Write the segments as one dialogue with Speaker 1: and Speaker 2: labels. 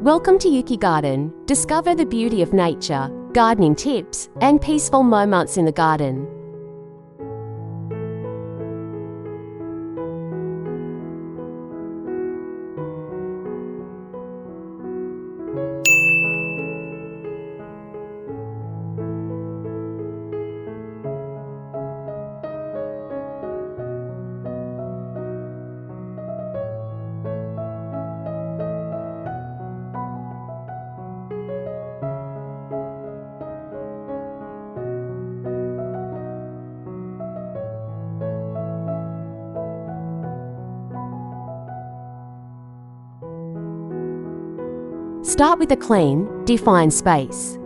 Speaker 1: Welcome to Yuki Garden. Discover the beauty of nature, gardening tips, and peaceful moments in the garden. Start with a clean, defined space.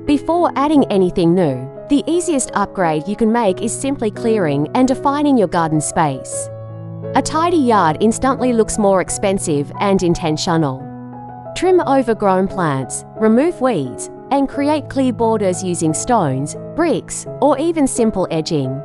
Speaker 1: Before adding anything new, the easiest upgrade you can make is simply clearing and defining your garden space. A tidy yard instantly looks more expensive and intentional. Trim overgrown plants, remove weeds, and create clear borders using stones, bricks, or even simple edging.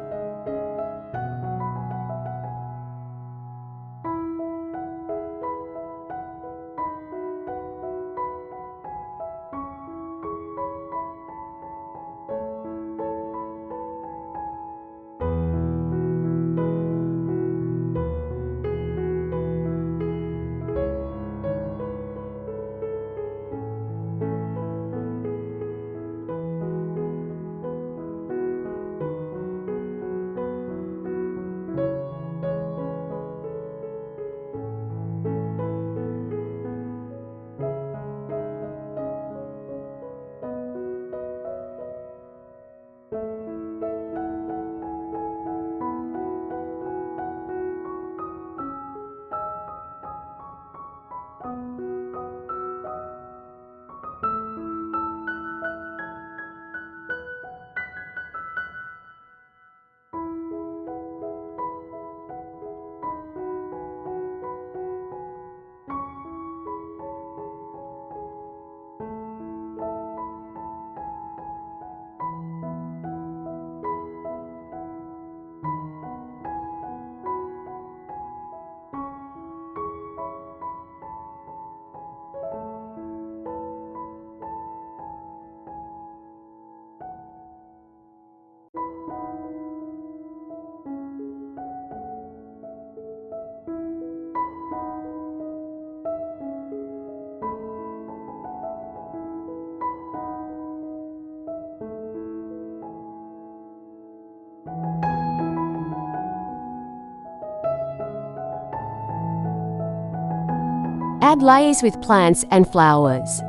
Speaker 1: Add layers with plants and flowers.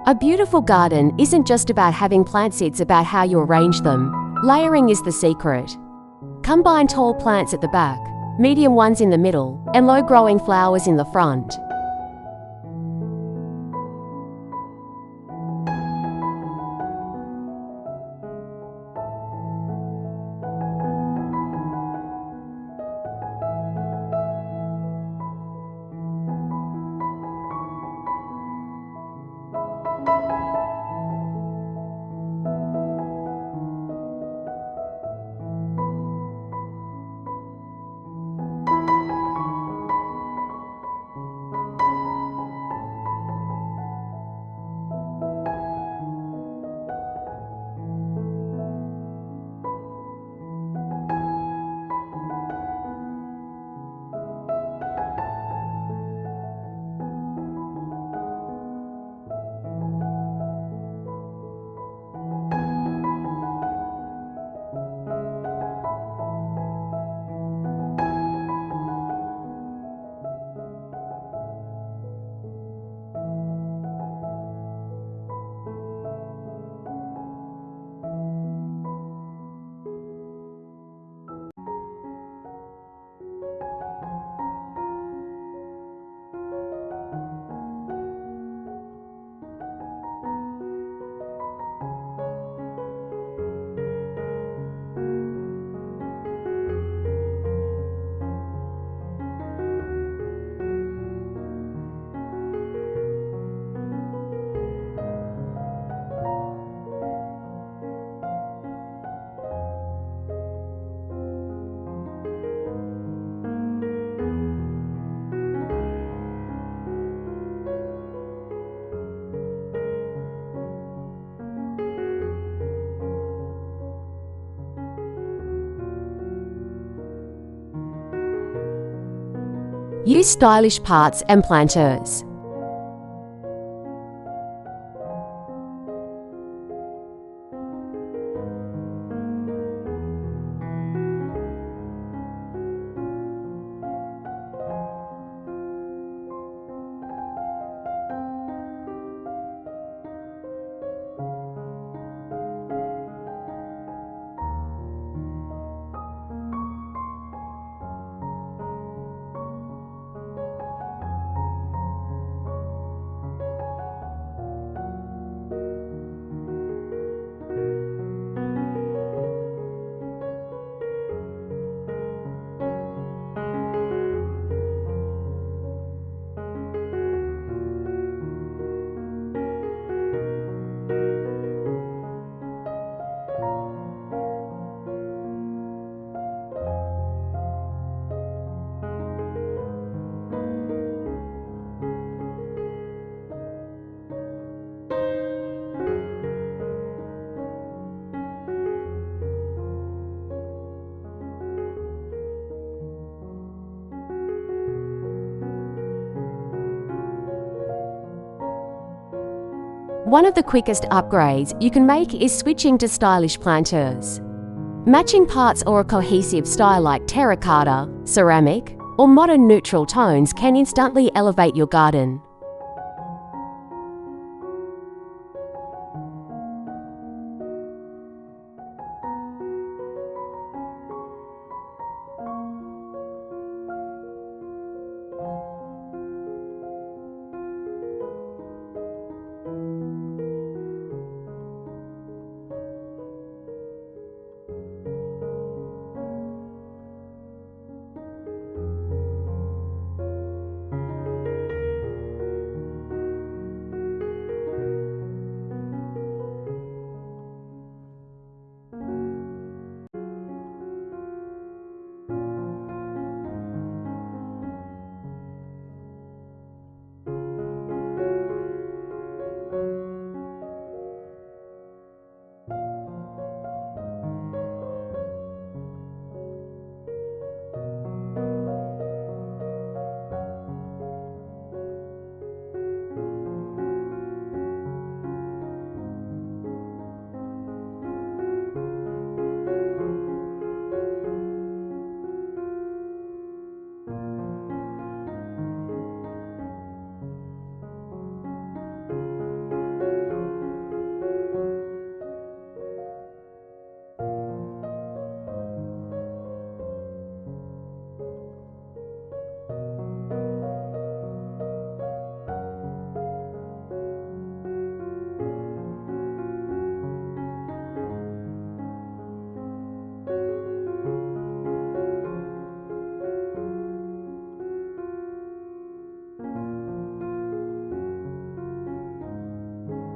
Speaker 1: A beautiful garden isn't just about having plants, it's about how you arrange them. Layering is the secret. Combine tall plants at the back, medium ones in the middle, and low-growing flowers in the front. Use stylish parts and planters. One of the quickest upgrades you can make is switching to stylish planters. Matching parts or a cohesive style like terracotta, ceramic, or modern neutral tones can instantly elevate your garden.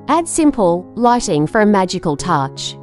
Speaker 1: Add simple lighting for a magical touch.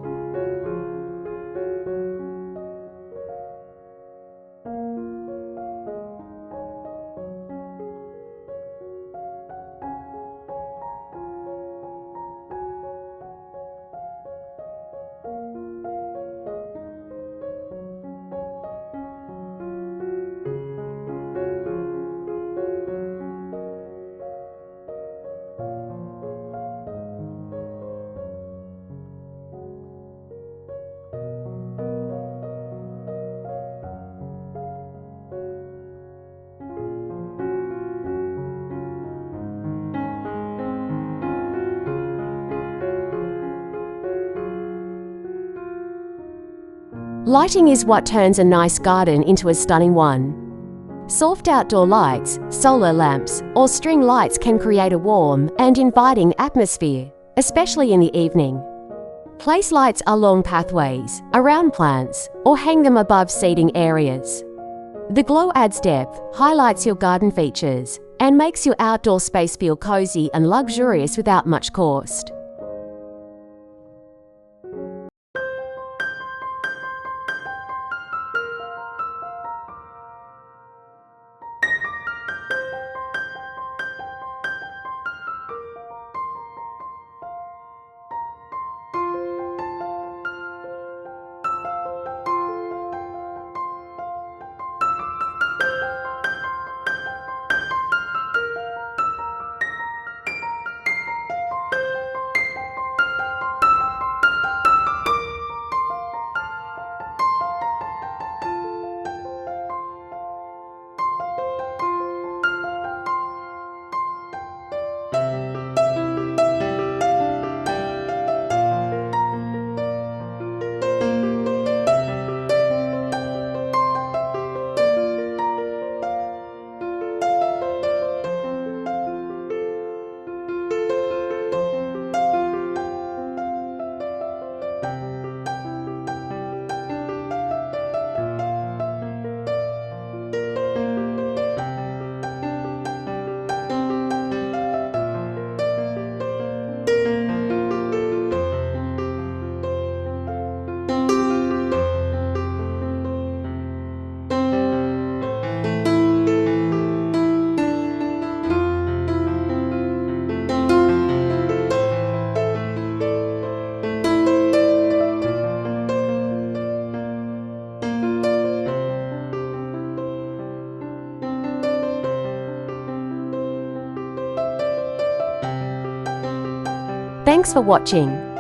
Speaker 1: Lighting is what turns a nice garden into a stunning one. Soft outdoor lights, solar lamps, or string lights can create a warm and inviting atmosphere, especially in the evening. Place lights along pathways, around plants, or hang them above seating areas. The glow adds depth, highlights your garden features, and makes your outdoor space feel cozy and luxurious without much cost. Thanks for watching.